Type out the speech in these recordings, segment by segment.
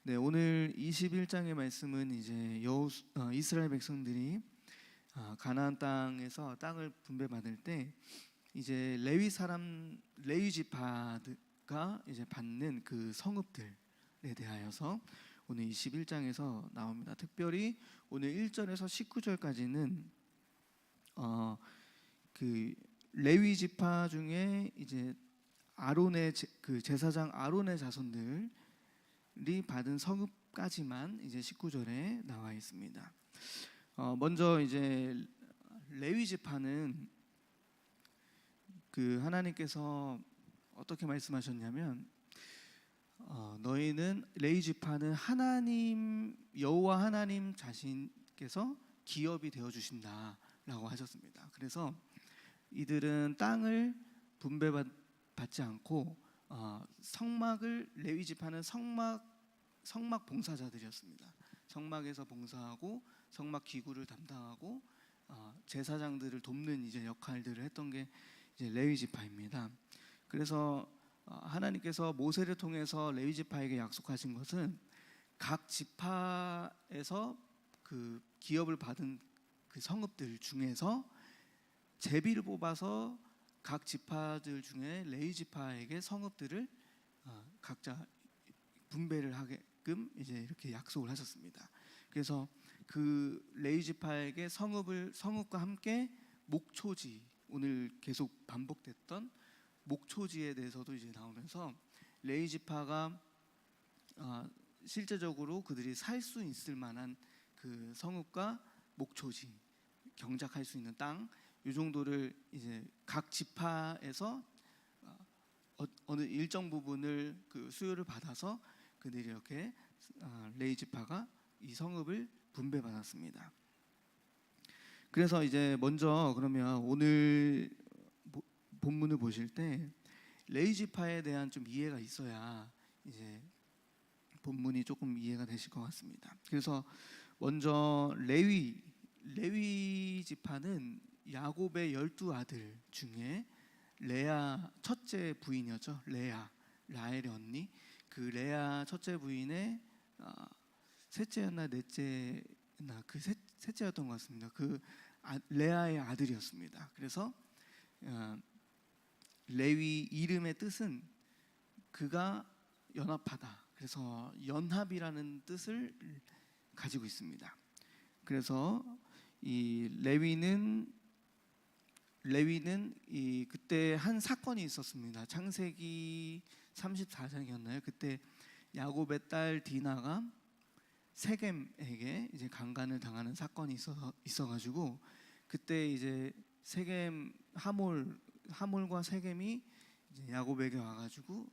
네, 오늘 21장의 말씀은 이제 이스라엘 백성들이 가나안 땅에서 땅을 분배받을 때 이제 레위 지파가 이제 받는 그 성읍들에 대하여서 오늘 21장에서 나옵니다. 특별히 오늘 1절에서 19절까지는 그 레위 지파 중에 이제 아론의 그 제사장 아론의 자손들 이 받은 성읍까지만 이제 19절에 나와 있습니다. 먼저 이제 레위 지파는 그 하나님께서 어떻게 말씀하셨냐면 너희는 레위 지파는 하나님 여호와 하나님 자신께서 기업이 되어 주신다라고 하셨습니다. 그래서 이들은 땅을 분배받지 않고 성막을 레위 지파는 성막 봉사자들이었습니다. 성막에서 봉사하고 성막 기구를 담당하고 제사장들을 돕는 이제 역할들을 했던 게 이제 레위 지파입니다. 그래서 하나님께서 모세를 통해서 레위 지파에게 약속하신 것은 각 지파에서 그 기업을 받은 그 성읍들 중에서 제비를 뽑아서 각 지파들 중에 레위 지파에게 성읍들을 각자 분배를 하게끔 이제 이렇게 약속을 하셨습니다. 그래서 그 레위 지파에게 성읍과 함께 목초지, 오늘 계속 반복됐던 목초지에 대해서도 이제 나오면서 레위 지파가 실제적으로 그들이 살 수 있을 만한 그 성읍과 목초지, 경작할 수 있는 땅, 이 정도를 이제 각 지파에서 어느 일정 부분을 그 수요를 받아서 그들이 이렇게 레위 지파가 이 성읍을 분배받았습니다. 그래서 이제 먼저 그러면 오늘 본문을 보실 때 레위 지파에 대한 좀 이해가 있어야 이제 본문이 조금 이해가 되실 것 같습니다. 그래서 먼저 레위 지파는 야곱의 12아들 중에 레아 첫째 부인이었죠. 라헬의 언니. 그 레아 첫째 부인의 셋째였나 넷째나 그 셋째였던 것 같습니다. 그 레아의 아들이었습니다. 그래서 레위 이름의 뜻은 그가 연합하다. 그래서 연합이라는 뜻을 가지고 있습니다. 그래서 이 레위는 이 그때 한 사건이 있었습니다. 창세기 34장이었나요? 그때 야곱의 딸 디나가 세겜에게 이제 강간을 당하는 사건이 있어가지고 그때 이제 세겜 하몰과 세겜이 이제 야곱에게 와가지고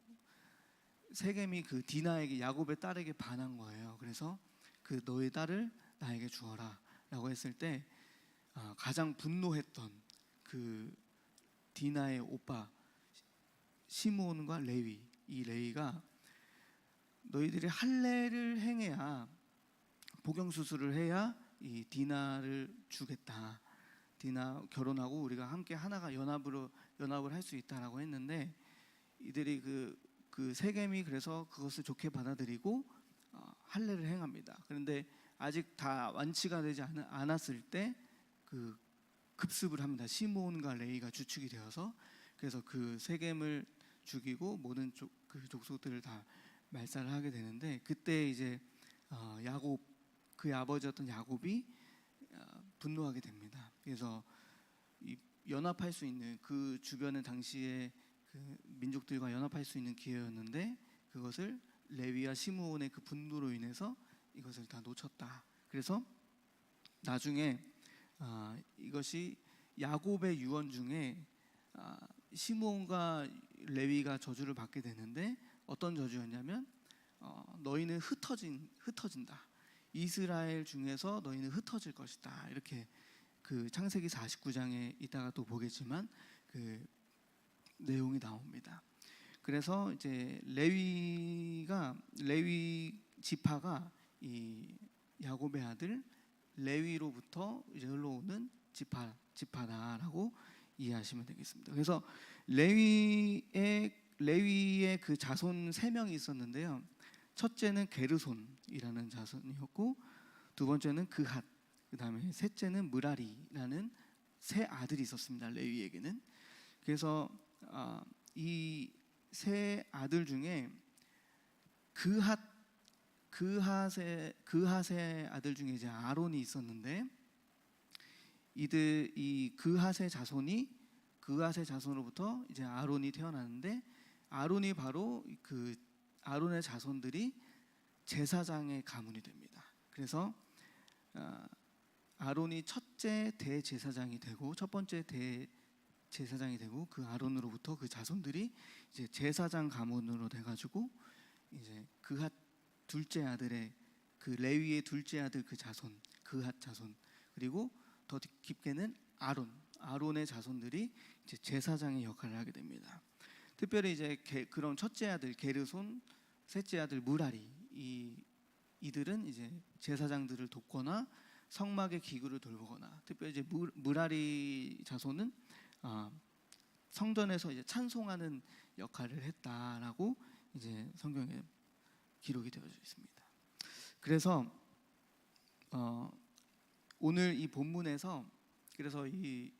세겜이 그 디나에게 야곱의 딸에게 반한 거예요. 그래서 그 너의 딸을 나에게 주어라라고 했을 때 가장 분노했던 그 디나의 오빠 시므온과 레위, 이 레위가 너희들이 할례를 행해야 복용 수술을 해야 이 디나를 주겠다. 디나 결혼하고 우리가 함께 하나가 연합을 할 수 있다라고 했는데 이들이 그 세겜이 그래서 그것을 좋게 받아들이고 할례를 행합니다. 그런데 아직 다 완치가 되지 않았을 때 그 급습을 합니다. 시므온과 레위가 주축이 되어서 그래서 그 세겜을 죽이고 모든 그 족속들을 다 말살을 하게 되는데 그때 이제 야곱 그의 아버지였던 야곱이 분노하게 됩니다. 그래서 연합할 수 있는 그 주변의 당시에 그 민족들과 연합할 수 있는 기회였는데 그것을 레위와 시므온의 그 분노로 인해서 이것을 다 놓쳤다. 그래서 나중에 이것이 야곱의 유언 중에 시므온과 레위가 저주를 받게 되는데 어떤 저주였냐면 너희는 흩어진다. 이스라엘 중에서 너희는 흩어질 것이다. 이렇게 그 창세기 49장에 이따가 또 보겠지만 그 내용이 나옵니다. 그래서 이제 레위 지파가 이 야곱의 아들 레위로부터 이제 흘러오는 지파다라고 이해하시면 되겠습니다. 그래서 레위의 그 자손 3명이 있었는데요. 첫째는 게르손이라는 자손이었고, 두 번째는 그핫, 그 다음에 셋째는 무라리라는 세 아들이 있었습니다. 레위에게는. 그래서 이 세 아들 중에 그핫의 아들 중에 이제 아론이 있었는데, 이 그핫의 자손으로부터 이제 아론이 태어나는데, 아론이 바로 그 아론의 자손들이 제사장의 가문이 됩니다. 그래서 아론이 첫째 대제사장이 되고, 첫 번째 대제사장이 되고, 그 아론으로부터 그 자손들이 이제 제사장 가문으로 돼가지고 이제 그핫 둘째 아들의 그 레위의 둘째 아들 그 자손, 그핫 자손, 그리고 더 깊게는 아론의 자손들이 이제 제사장의 역할을 하게 됩니다. 특별히 이제 그런 첫째 아들 게르손, 셋째 아들 무라리, 이들은 이제 제사장들을 돕거나 성막의 기구를 돌보거나, 특별히 이제 무라리 자손은 성전에서 이제 찬송하는 역할을 했다라고 이제 성경에 기록이 되어져 있습니다. 그래서 오늘 이 본문에서 그래서 이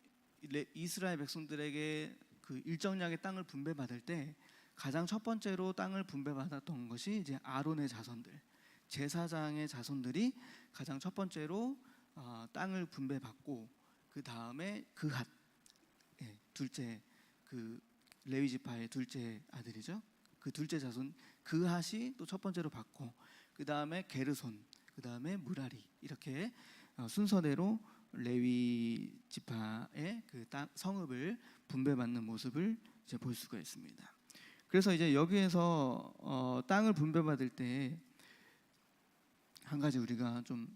이스라엘 백성들에게 그 일정량의 땅을 분배받을 때 가장 첫 번째로 땅을 분배받았던 것이 이제 아론의 자손들, 제사장의 자손들이 가장 첫 번째로 땅을 분배받고, 그 다음에 그핫, 둘째 그 레위 지파의 둘째 아들이죠. 그 둘째 자손 그핫이 또 첫 번째로 받고, 그 다음에 게르손, 그 다음에 무라리, 이렇게 순서대로 레위 지파의 그 성읍을 분배받는 모습을 이제 볼 수가 있습니다. 그래서 이제 여기에서 땅을 분배받을 때 한 가지 우리가 좀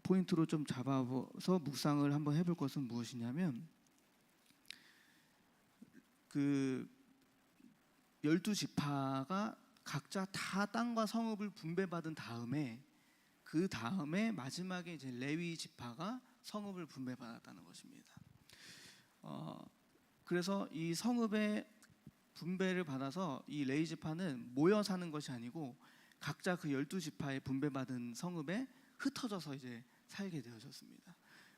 포인트로 좀 잡아서 묵상을 한번 해볼 것은 무엇이냐면, 그 12지파가 각자 다 땅과 성읍을 분배받은 다음에, 그 다음에 마지막에 이제 레위 지파가 성읍을 분배받았다는 것입니다. 그래서 이 성읍의 분배를 받아서 이 레위 지파는 모여 사는 것이 아니고 각자 그 12지파에 분배받은 성읍에 흩어져서 이제 살게 되어졌습니다.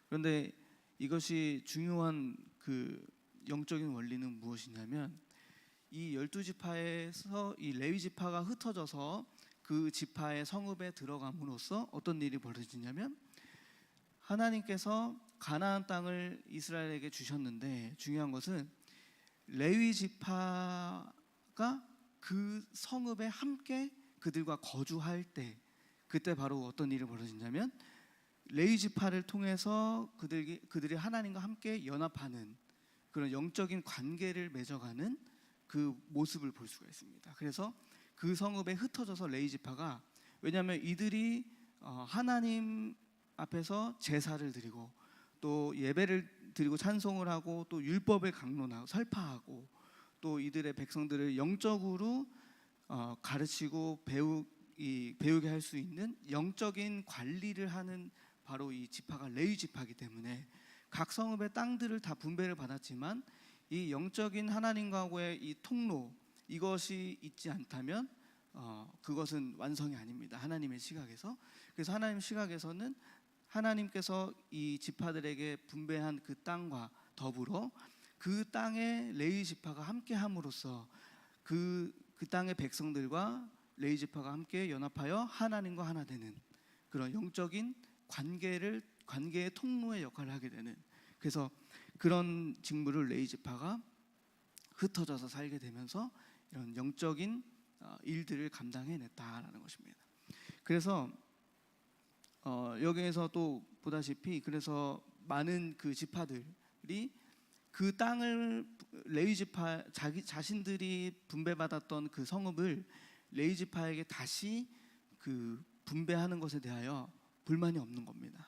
그런데 이것이 중요한 그 영적인 원리는 무엇이냐면, 이 12지파에서 이 레위 지파가 흩어져서 그 지파의 성읍에 들어감으로써 어떤 일이 벌어지냐면, 하나님께서 가나안 땅을 이스라엘에게 주셨는데, 중요한 것은 레위 지파가 그 성읍에 함께 그들과 거주할 때, 그때 바로 어떤 일이 벌어지냐면, 레위 지파를 통해서 그들이 하나님과 함께 연합하는 그런 영적인 관계를 맺어가는 그 모습을 볼 수가 있습니다. 그래서 그 성읍에 흩어져서 레위 지파가, 왜냐하면 이들이 하나님 앞에서 제사를 드리고 또 예배를 드리고 찬송을 하고 또 율법을 강론하고 설파하고, 또 이들의 백성들을 영적으로 가르치고 배우게 할 수 있는 영적인 관리를 하는 바로 이 지파가 레위 지파이기 때문에, 각 성읍의 땅들을 다 분배를 받았지만 이 영적인 하나님과의 이 통로, 이것이 있지 않다면 그것은 완성이 아닙니다. 하나님의 시각에서. 그래서 하나님 시각에서는 하나님께서 이 지파들에게 분배한 그 땅과 더불어 그 땅에 레위 지파가 함께 함으로써 그 땅의 백성들과 레위 지파가 함께 연합하여 하나님과 하나 되는 그런 영적인 관계의 통로의 역할을 하게 되는, 그래서 그런 직무를 레위 지파가 흩어져서 살게 되면서 이런 영적인 일들을 감당해냈다라는 것입니다. 그래서 여기에서 또 보다시피, 그래서 많은 그 지파들이 그 땅을 레위 지파 자신들이 분배받았던 그 성읍을 레위 지파에게 다시 그 분배하는 것에 대하여 불만이 없는 겁니다.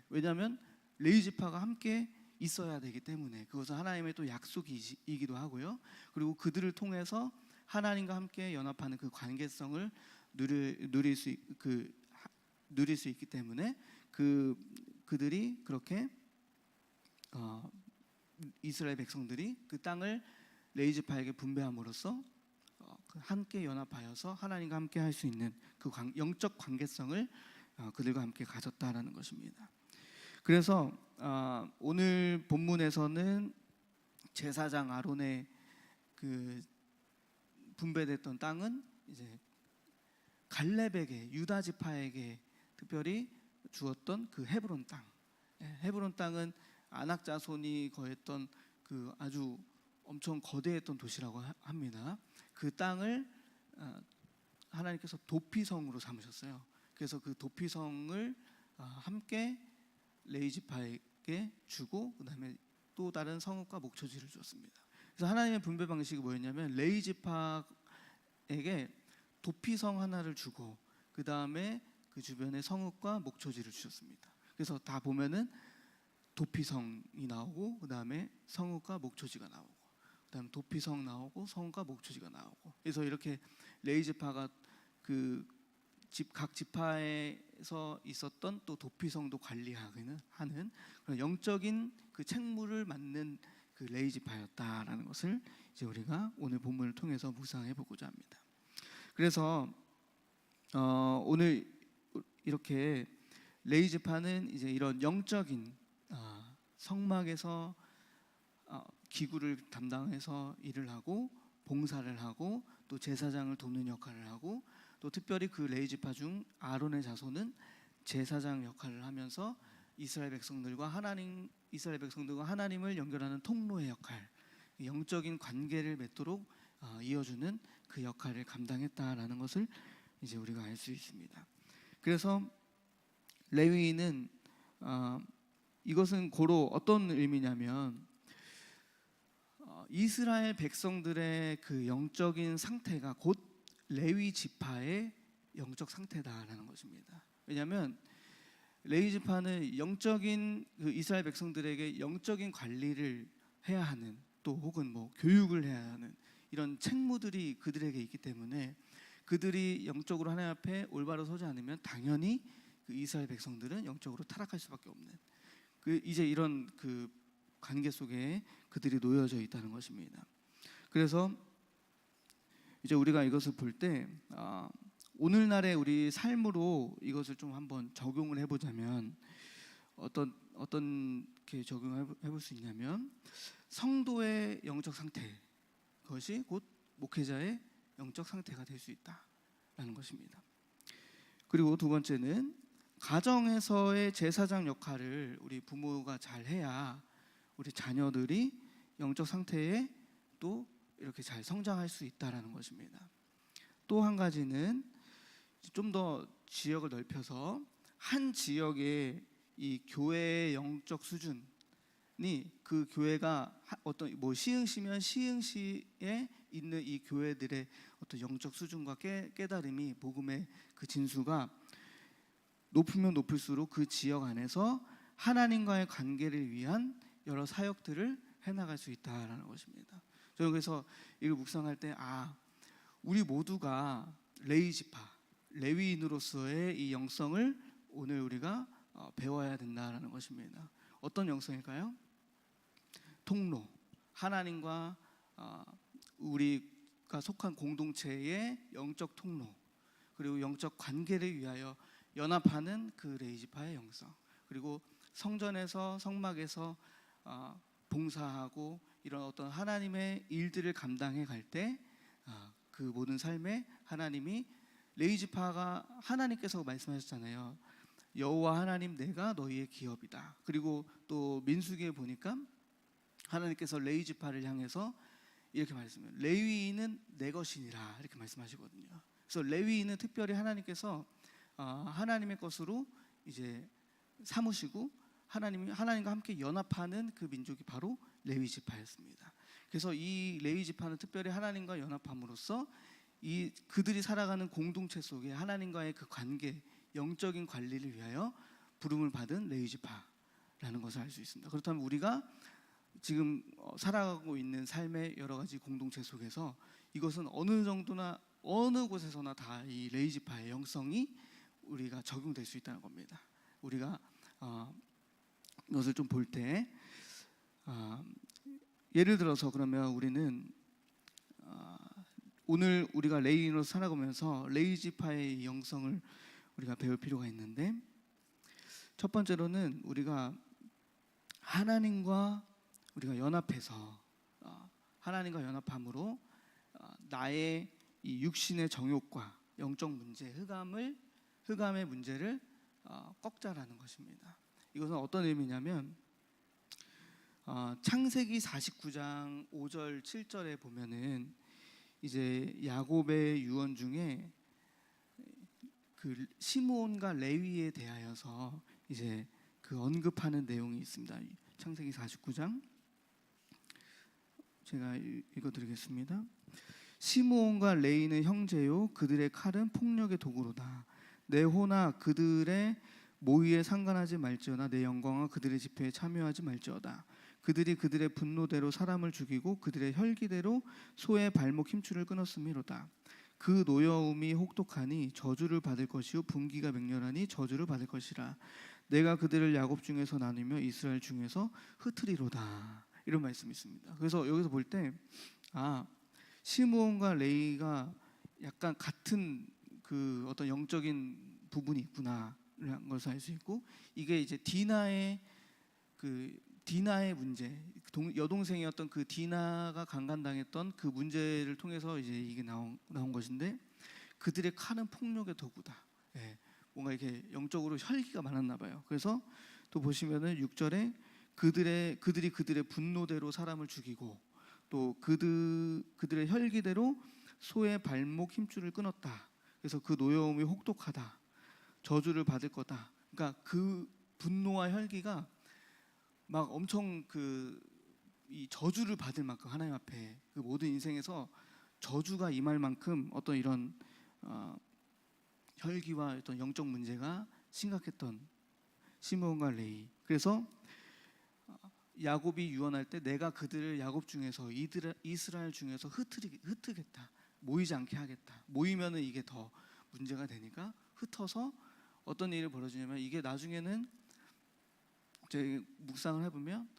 왜냐하면 레위 지파가 함께 있어야 되기 때문에, 그것은 하나님의 또 약속이기도 하고요. 그리고 그들을 통해서 하나님과 함께 연합하는 그 관계성을 누릴 수 있기 때문에 그들이 그렇게 이스라엘 백성들이 그 땅을 레위 지파에게 분배함으로써 함께 연합하여서 하나님과 함께 할 수 있는 그 영적 관계성을 그들과 함께 가졌다라는 것입니다. 그래서 오늘 본문에서는 제사장 아론의 그 분배됐던 땅은 이제 갈렙에게, 유다 지파에게 특별히 주었던 그 헤브론 땅. 헤브론 땅은 아낙 자손이 거했던 그 아주 엄청 거대했던 도시라고 합니다. 그 땅을 하나님께서 도피성으로 삼으셨어요. 그래서 그 도피성을 함께 레위 지파에게 주고 그다음에 또 다른 성읍과 목초지를 주었습니다. 그래서 하나님의 분배 방식이 뭐였냐면 레위 지파에게 도피성 하나를 주고 그 다음에 그 주변에 성읍과 목초지를 주셨습니다. 그래서 다 보면은 도피성이 나오고 그 다음에 성읍과 목초지가 나오고 그 다음에 도피성 나오고 성읍과 목초지가 나오고 그래서 이렇게 레위 지파가 그 각 지파에서 있었던 또 도피성도 관리하는 하는 그런 영적인 그 책무를 맡는 그 레위 지파였다라는 것을 이제 우리가 오늘 본문을 통해서 묵상해 보고자 합니다. 그래서 오늘 이렇게 레위 지파는 이제 이런 영적인 성막에서 기구를 담당해서 일을 하고 봉사를 하고 또 제사장을 돕는 역할을 하고 또 특별히 그 레위 지파 중 아론의 자손은 제사장 역할을 하면서 이스라엘 백성들과 하나님을 연결하는 통로의 역할, 영적인 관계를 맺도록 이어주는 그 역할을 감당했다라는 것을 이제 우리가 알 수 있습니다. 그래서 레위인은 이것은 고로 어떤 의미냐면 이스라엘 백성들의 그 영적인 상태가 곧 레위 지파의 영적 상태다라는 것입니다. 왜냐하면 레위 지파는 영적인 그 이스라엘 백성들에게 영적인 관리를 해야 하는 또 혹은 뭐 교육을 해야 하는 이런 책무들이 그들에게 있기 때문에 그들이 영적으로 하나님 앞에 올바로 서지 않으면 당연히 그 이스라엘 백성들은 영적으로 타락할 수밖에 없는 그 이제 이런 그 관계 속에 그들이 놓여져 있다는 것입니다. 그래서 이제 우리가 이것을 볼 때 오늘날의 우리 삶으로 이것을 좀 한번 적용을 해보자면 어떻게 적용해 볼 수 있냐면 성도의 영적 상태 그것이 곧 목회자의 영적 상태가 될 수 있다라는 것입니다. 그리고 두 번째는 가정에서의 제사장 역할을 우리 부모가 잘 해야 우리 자녀들이 영적 상태에 또 이렇게 잘 성장할 수 있다라는 것입니다. 또 한 가지는 좀 더 지역을 넓혀서 한 지역의 이 교회의 영적 수준이 그 교회가 어떤 뭐 시흥시면 시흥시에 있는 이 교회들의 어떤 영적 수준과 깨달음이 복음의 그 진수가 높으면 높을수록 그 지역 안에서 하나님과의 관계를 위한 여러 사역들을 해나갈 수 있다라는 것입니다. 저는 그래서 이걸 묵상할 때 우리 모두가 레위 지파, 레위인으로서의 이 영성을 오늘 우리가 배워야 된다라는 것입니다. 어떤 영성일까요? 통로, 하나님과 우리가 속한 공동체의 영적 통로, 그리고 영적 관계를 위하여 연합하는 그 레위 지파의 영성, 그리고 성전에서 성막에서 봉사하고 이런 어떤 하나님의 일들을 감당해 갈 때 그 모든 삶에 하나님이 레위 지파가 하나님께서 말씀하셨잖아요. 여호와 하나님 내가 너희의 기업이다. 그리고 또 민수기에 보니까 하나님께서 레위 지파를 향해서 이렇게 말씀해요. 레위인은 내 것이니라 이렇게 말씀하시거든요. 그래서 레위인은 특별히 하나님께서 하나님의 것으로 이제 삼으시고 하나님과 함께 연합하는 그 민족이 바로 레위 지파였습니다. 그래서 이 레위 지파는 특별히 하나님과 연합함으로써 이 그들이 살아가는 공동체 속에 하나님과의 그 관계, 영적인 관리를 위하여 부름을 받은 레위 지파라는 것을 알 수 있습니다. 그렇다면 우리가 지금 살아가고 있는 삶의 여러 가지 공동체 속에서 이것은 어느 정도나 어느 곳에서나 다 이 레위 지파의 영성이 우리가 적용될 수 있다는 겁니다. 우리가 이것을 좀 볼 때 예를 들어서 그러면 우리는 오늘 우리가 레위인으로 살아가면서 레위 지파의 영성을 우리가 배울 필요가 있는데, 첫 번째로는 우리가 하나님과 우리가 연합해서 하나님과 연합함으로 나의 이 육신의 정욕과 영적 문제, 흑암의 문제를 꺾자라는 것입니다. 이것은 어떤 의미냐면 창세기 49장 5절 7절에 보면은 이제 야곱의 유언 중에 그 시므온과 레위에 대하여서 이제 그 언급하는 내용이 있습니다. 창세기 49장 제가 읽어드리겠습니다. 시므온과 레위는 형제요, 그들의 칼은 폭력의 도구로다. 내 호나 그들의 모의에 상관하지 말지어다. 내 영광과 그들의 집회에 참여하지 말지어다. 그들이 그들의 분노대로 사람을 죽이고 그들의 혈기대로 소의 발목 힘줄을 끊었음이로다. 그 노여움이 혹독하니 저주를 받을 것이요 분기가 맹렬하니 저주를 받을 것이라. 내가 그들을 야곱 중에서 나누며 이스라엘 중에서 흩으리로다. 이런 말씀이 있습니다. 그래서 여기서 볼 때 시므온과 레위가 약간 같은 그 어떤 영적인 부분이 있구나라는 것을 알 수 있고, 이게 이제 디나의 문제, 여동생이었던 그 디나가 강간당했던 그 문제를 통해서 이제 이게 나온 것인데, 그들의 칼은 폭력의 도구다. 예, 뭔가 이렇게 영적으로 혈기가 많았나 봐요. 그래서 또 보시면은 6절에 그들이 그들의 분노대로 사람을 죽이고 또 그들의 혈기대로 소의 발목 힘줄을 끊었다. 그래서 그 노여움이 혹독하다. 저주를 받을 거다. 그러니까 그 분노와 혈기가 막 엄청 이 저주를 받을 만큼 하나님 앞에 그 모든 인생에서 저주가 임할 만큼 어떤 이런 혈기와 어떤 영적 문제가 심각했던 시므온과 레위. 그래서 야곱이 유언할 때 내가 그들을 야곱 중에서 이스라엘 중에서 흩으겠다. 모이지 않게 하겠다. 모이면은 이게 더 문제가 되니까 흩어서 어떤 일이 벌어지냐면, 이게 나중에는 저희 묵상을 해보면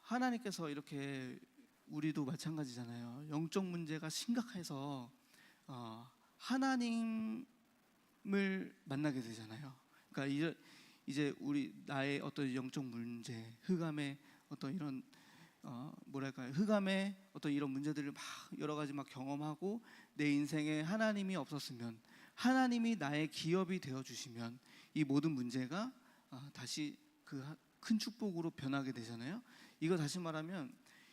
하나님께서 이렇게, 우리도 마찬가지잖아요. 영적 문제가 심각해서 하나님을 만나게 되잖아요. 그러니까 이제 나의 어떤 영적 문제, 흑암의 어떤 이런 흑암의 어떤 이런 문제들을 막 여러 가지 막 경험하고, 내 인생에 하나님이 없었으면, 하나님이 나의 기업이 되어 주시면 이 모든 문제가 다시 그 큰 축복으로 변하게 되잖아요. 이거 다시 말하면,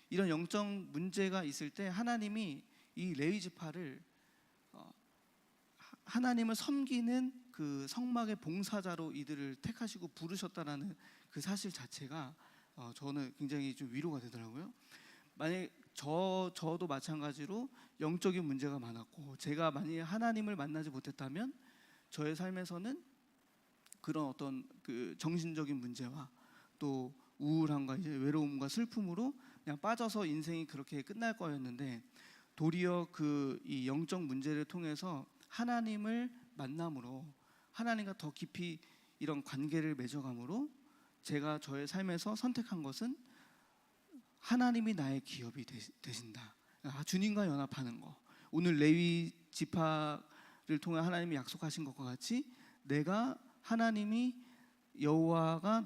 이런 영적 문제가 있을 때 하나님이 이 레위 지파를 하나님을 섬기는 그 성막의 봉사자로 이들을 택하시고 부르셨다라는 그 사실 자체가 저는 굉장히 좀 위로가 되더라고요. 만약에 저도 마찬가지로 영적인 문제가 많았고, 제가 만약에 하나님을 만나지 못했다면 저의 삶에서는 그런 어떤 그 정신적인 문제와 또 우울함과 이제 외로움과 슬픔으로 그냥 빠져서 인생이 그렇게 끝날 거였는데, 도리어 이 영적 문제를 통해서 하나님을 만남으로, 하나님과 더 깊이 이런 관계를 맺어감으로 제가 저의 삶에서 선택한 것은 하나님이 나의 기업이 되신다. 주님과 연합하는 거. 오늘 레위 지파를 통해 하나님이 약속하신 것과 같이 내가 하나님이 여호와가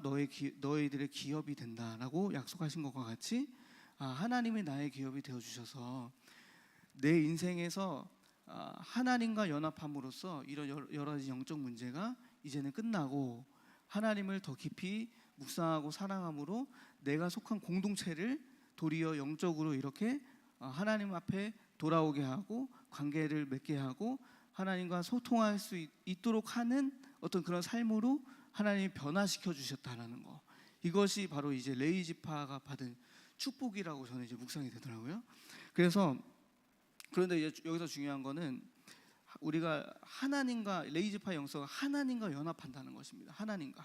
너희들의 기업이 된다라고 약속하신 것과 같이 하나님이 나의 기업이 되어 주셔서 내 인생에서 하나님과 연합함으로써 이런 여러 가지 영적 문제가 이제는 끝나고, 하나님을 더 깊이 묵상하고 사랑함으로 내가 속한 공동체를 도리어 영적으로 이렇게 하나님 앞에 돌아오게 하고 관계를 맺게 하고 하나님과 소통할 수 있도록 하는 어떤 그런 삶으로 하나님이 변화시켜 주셨다라는 거. 이것이 바로 이제 레위 지파가 받은 축복이라고 저는 이제 묵상이 되더라고요. 그런데 이제 여기서 중요한 거는 우리가 하나님과, 레위 지파의 영성은 하나님과 연합한다는 것입니다. 하나님과.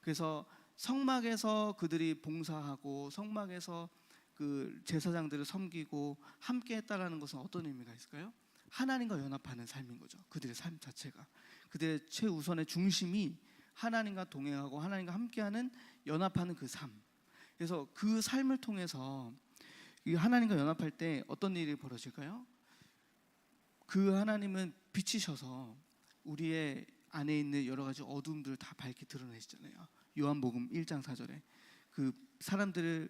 그래서 성막에서 그들이 봉사하고 성막에서 그 제사장들을 섬기고 함께 했다라는 것은 어떤 의미가 있을까요? 하나님과 연합하는 삶인 거죠. 그들의 삶 자체가, 그들의 최우선의 중심이 하나님과 동행하고 하나님과 함께하는, 연합하는 그 삶. 그래서 그 삶을 통해서 이 하나님과 연합할 때 어떤 일이 벌어질까요? 그 하나님은 빛이셔서 우리의 안에 있는 여러 가지 어둠들을 다 밝게 드러내시잖아요. 요한복음 1장 4절에 그 사람들을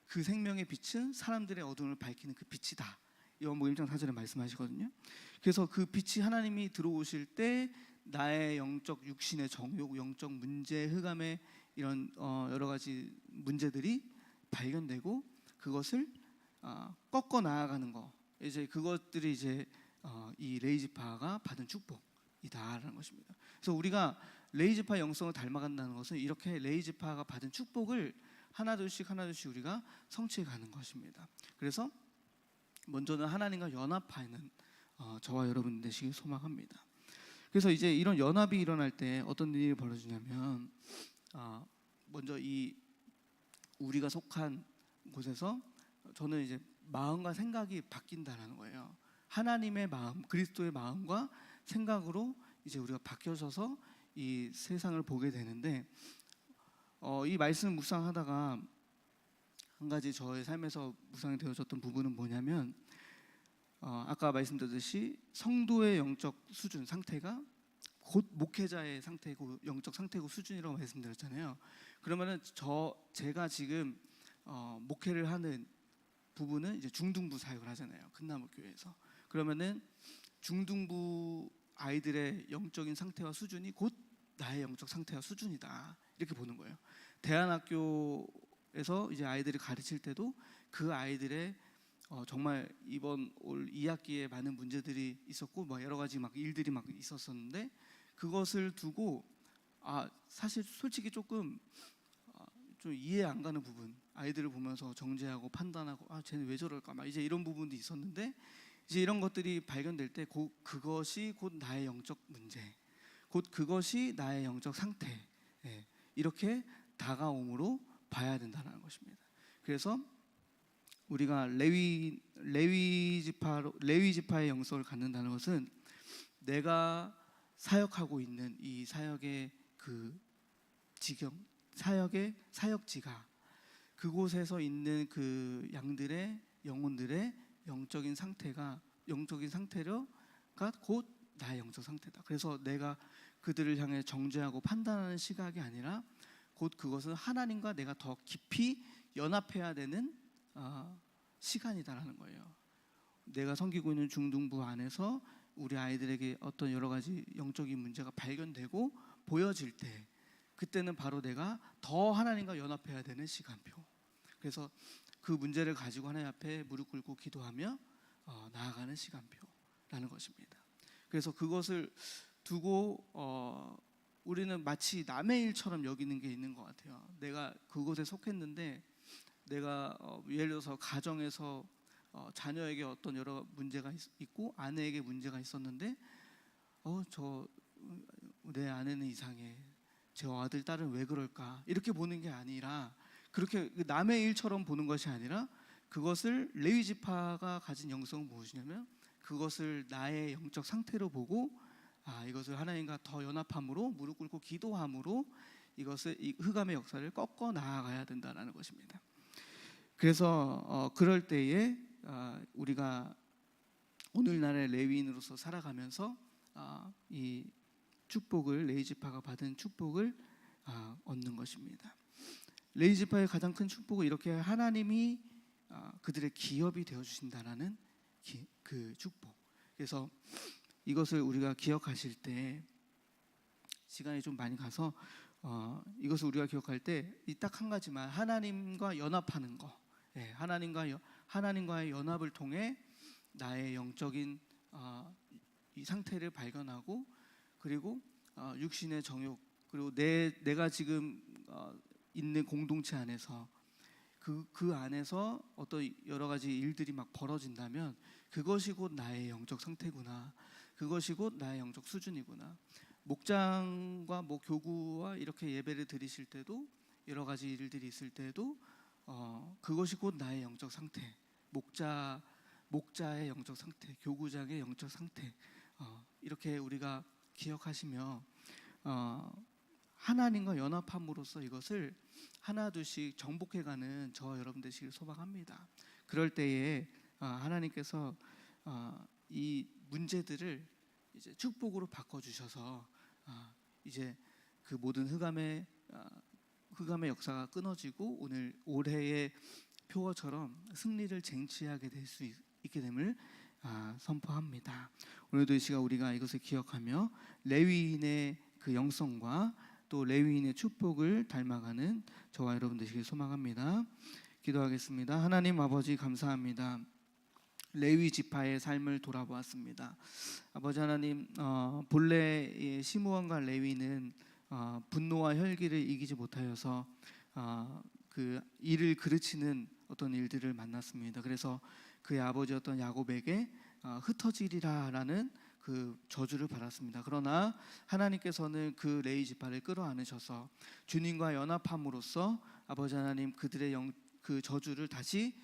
그 생명의 빛은 사람들의 어둠을 밝히는 그 빛이다. 요한복음 1장 4절에 말씀하시거든요. 그래서 그 빛이 하나님이 들어오실 때 나의 영적 육신의 정욕, 영적 문제, 흑암의 이런 여러 가지 문제들이 발견되고 그것을 꺾어 나아가는 거. 이제 그것들이 이제 이 레이지파가 받은 축복이다라는 것입니다. 그래서 우리가 레이지파 영성을 닮아간다는 것은 이렇게 레이지파가 받은 축복을 하나둘씩 우리가 성취해 가는 것입니다. 그래서 먼저는 하나님과 연합하는 저와 여러분 되시길 소망합니다. 그래서 이제 이런 연합이 일어날 때 어떤 일이 벌어지냐면 먼저 이 우리가 속한 곳에서 저는 이제 마음과 생각이 바뀐다는 거예요. 하나님의 마음, 그리스도의 마음과 생각으로 이제 우리가 바뀌어져서 이 세상을 보게 되는데 이 말씀을 묵상하다가 한 가지 저의 삶에서 묵상이 되어졌던 부분은 뭐냐면 아까 말씀드렸듯이 성도의 영적 수준 상태가 곧 목회자의 상태고 영적 상태고 수준이라고 말씀드렸잖아요. 그러면은 제가 지금 목회를 하는 부분은 이제 중등부 사역을 하잖아요. 큰나무 교회에서. 그러면은 중등부 아이들의 영적인 상태와 수준이 곧 나의 영적 상태와 수준이다. 이렇게 보는 거예요. 대안학교에서 이제 아이들을 가르칠 때도 그 아이들의 정말 이번 올 2학기에 많은 문제들이 있었고 뭐 여러 가지 막 일들이 막 있었었는데 그것을 두고 사실 솔직히 조금 좀 이해 안 가는 부분, 아이들을 보면서 정죄하고 판단하고 쟤는 왜 저럴까 막 이제 이런 부분도 있었는데 이제 이런 것들이 발견될 때 그것이 곧 나의 영적 문제, 곧 그것이 나의 영적 상태, 이렇게 다가옴으로 봐야 된다는 것입니다. 그래서 우리가 레위 지파의 영성을 갖는다는 것은 내가 사역하고 있는 이 사역의 그 지경, 사역의 사역지가 그곳에서 있는 그 양들의 영혼들의 영적인 상태가 곧 나의 영적 상태다. 그래서 내가 그들을 향해 정죄하고 판단하는 시각이 아니라 곧 그것은 하나님과 내가 더 깊이 연합해야 되는 시간이다라는 거예요. 내가 섬기고 있는 중등부 안에서 우리 아이들에게 어떤 여러 가지 영적인 문제가 발견되고 보여질 때 그때는 바로 내가 더 하나님과 연합해야 되는 시간표. 그래서 그 문제를 가지고 하나님 앞에 무릎 꿇고 기도하며 나아가는 시간표라는 것입니다. 그래서 그것을 두고 우리는 마치 남의 일처럼 여기는 게 있는 것 같아요. 내가 그곳에 속했는데 내가 예를 들어서 가정에서 자녀에게 어떤 여러 문제가 있고 아내에게 문제가 있었는데 내 아내는 이상해, 저 아들 딸은 왜 그럴까 이렇게 보는 게 아니라 그렇게 남의 일처럼 보는 것이 아니라 그것을 레위 지파가 가진 영성은 무엇이냐면 그것을 나의 영적 상태로 보고 이것을 하나님과 더 연합함으로 무릎 꿇고 기도함으로 이것을 이 흑암의 역사를 꺾어 나아가야 된다는 것입니다. 그래서 그럴 때에 우리가 오늘날의 레위인으로서 살아가면서 이 축복을 레위 지파가 받은 축복을 얻는 것입니다. 레위 지파의 가장 큰 축복은 이렇게 하나님이 그들의 기업이 되어 주신다라는 그 축복. 그래서 이것을 우리가 기억하실 때 시간이 좀 많이 가서 이것을 우리가 기억할 때 이 딱 한 가지만 하나님과 연합하는 거. 하나님과의 연합을 통해 나의 영적인 이 상태를 발견하고 그리고 육신의 정욕 그리고 내가 지금 있는 공동체 안에서 그 안에서 어떤 여러 가지 일들이 막 벌어진다면 그것이 곧 나의 영적 상태구나. 그것이 곧 나의 영적 수준이구나. 목장과 교구와 이렇게 예배를 드리실 때도 여러 가지 일들이 있을 때도 그것이 곧 나의 영적 상태. 목자의 영적 상태, 교구장의 영적 상태. 이렇게 우리가 기억하시며 하나님과 연합함으로써 이것을 하나둘씩 정복해가는 저와 여러분 되시길 소망합니다. 그럴 때에 하나님께서 이 문제들을 이제 축복으로 바꿔 주셔서 이제 그 모든 흑암의 역사가 끊어지고 오늘 올해의 표어처럼 승리를 쟁취하게 될 수 있게 됨을 선포합니다. 오늘도 이 시간 우리가 이것을 기억하며 레위인의 그 영성과 또 레위인의 축복을 닮아가는 저와 여러분 되시길 소망합니다. 기도하겠습니다. 하나님 아버지 감사합니다. 레위 지파의 삶을 돌아보았습니다. 아버지 하나님, 본래 시므온과 레위는 분노와 혈기를 이기지 못하여서 그 일을 그르치는 어떤 일들을 만났습니다. 그래서 그의 아버지였던 야곱에게 흩어지리라라는 그 저주를 받았습니다. 그러나 하나님께서는 그 레위 지파를 끌어안으셔서 주님과 연합함으로써 아버지 하나님 그들의 그 저주를 다시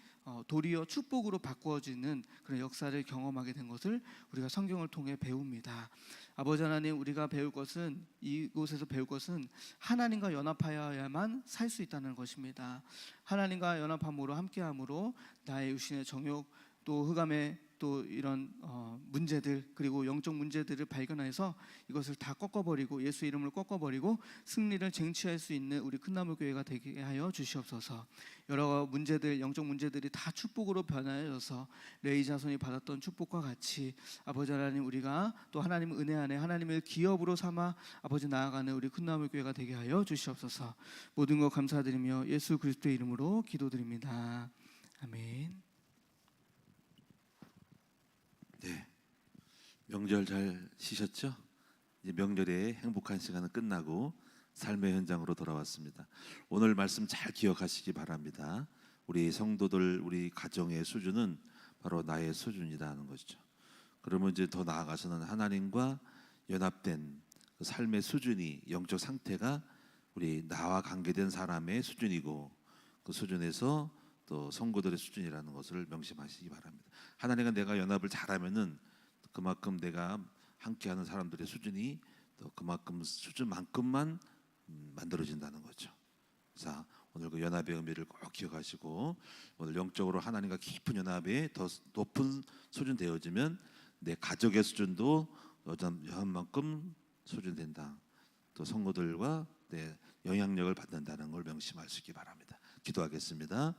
도리어 축복으로 바꾸어지는 그런 역사를 경험하게 된 것을 우리가 성경을 통해 배웁니다. 아버지 하나님, 우리가 배울 것은, 이곳에서 배울 것은 하나님과 연합하여야만 살 수 있다는 것입니다. 하나님과 연합함으로, 함께함으로 나의 육신의 정욕, 또 흑암의 또 이런 문제들, 그리고 영적 문제들을 발견해서 이것을 다 꺾어버리고 예수 이름을 꺾어버리고 승리를 쟁취할 수 있는 우리 큰나무 교회가 되게 하여 주시옵소서. 여러 문제들, 영적 문제들이 다 축복으로 변하여서 레위 자손이 받았던 축복과 같이 아버지 하나님, 우리가 또 하나님 은혜 안에 하나님을 기업으로 삼아 아버지 나아가는 우리 큰나무 교회가 되게 하여 주시옵소서. 모든 것 감사드리며 예수 그리스도의 이름으로 기도드립니다. 아멘. 네, 명절 잘 쉬셨죠? 이제 명절의 행복한 시간은 끝나고 삶의 현장으로 돌아왔습니다. 오늘 말씀 잘 기억하시기 바랍니다. 우리 성도들, 우리 가정의 수준은 바로 나의 수준이라는 것이죠. 그러면 이제 더 나아가서는 하나님과 연합된 그 삶의 수준이, 영적 상태가 우리 나와 관계된 사람의 수준이고, 그 수준에서 또 성도들의 수준이라는 것을 명심하시기 바랍니다. 하나님과 내가 연합을 잘하면은 그만큼 내가 함께하는 사람들의 수준이 또 그만큼 수준만큼만 만들어진다는 거죠. 자, 오늘 그 연합의 의미를 꼭 기억하시고, 오늘 영적으로 하나님과 깊은 연합에 더 높은 수준 되어지면 내 가족의 수준도 여전만큼 수준된다. 또 성도들과 내 영향력을 받는다는 걸 명심하시기 바랍니다. 기도하겠습니다.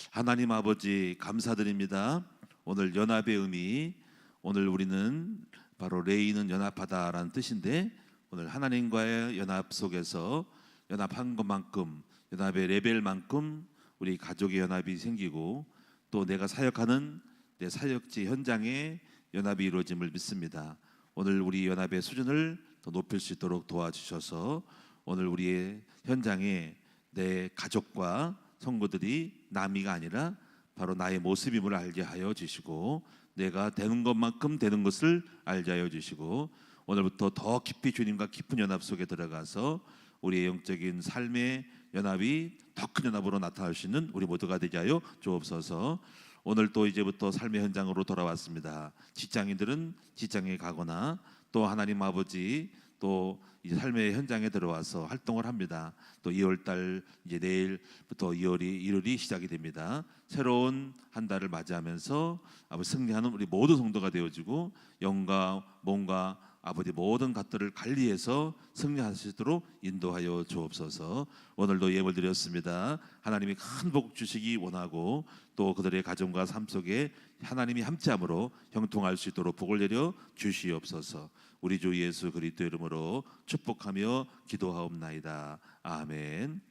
하나님 아버지 감사드립니다. 오늘 연합의 의미, 오늘 우리는 바로 레위는 연합하다라는 뜻인데, 오늘 하나님과의 연합 속에서 연합한 것만큼, 연합의 레벨만큼 우리 가족의 연합이 생기고, 또 내가 사역하는 내 사역지 현장에 연합이 이루어짐을 믿습니다. 오늘 우리 연합의 수준을 더 높일 수 있도록 도와주셔서 오늘 우리의 현장에 내 가족과 성도들이 남이가 아니라 바로 나의 모습임을 알게 하여 주시고, 내가 되는 것만큼 되는 것을 알게 하여 주시고, 오늘부터 더 깊이 주님과 깊은 연합 속에 들어가서 우리의 영적인 삶의 연합이 더 큰 연합으로 나타날 수 있는 우리 모두가 되게 하여 주옵소서. 오늘 또 이제부터 삶의 현장으로 돌아왔습니다. 직장인들은 직장에 가거나, 또 하나님 아버지 또 이제 삶의 현장에 들어와서 활동을 합니다. 또 2월달 이제 내일부터 1월이 시작이 됩니다. 새로운 한 달을 맞이하면서 아버지 승리하는 우리 모든 성도가 되어지고, 영과 몸과 아버지 모든 것들을 관리해서 승리하시도록 인도하여 주옵소서. 오늘도 예물 드렸습니다. 하나님이 큰 복 주시기 원하고, 또 그들의 가정과 삶 속에 하나님이 함께함으로 형통할 수 있도록 복을 내려 주시옵소서. 우리 주 예수 그리스도 이름으로 축복하며 기도하옵나이다. 아멘.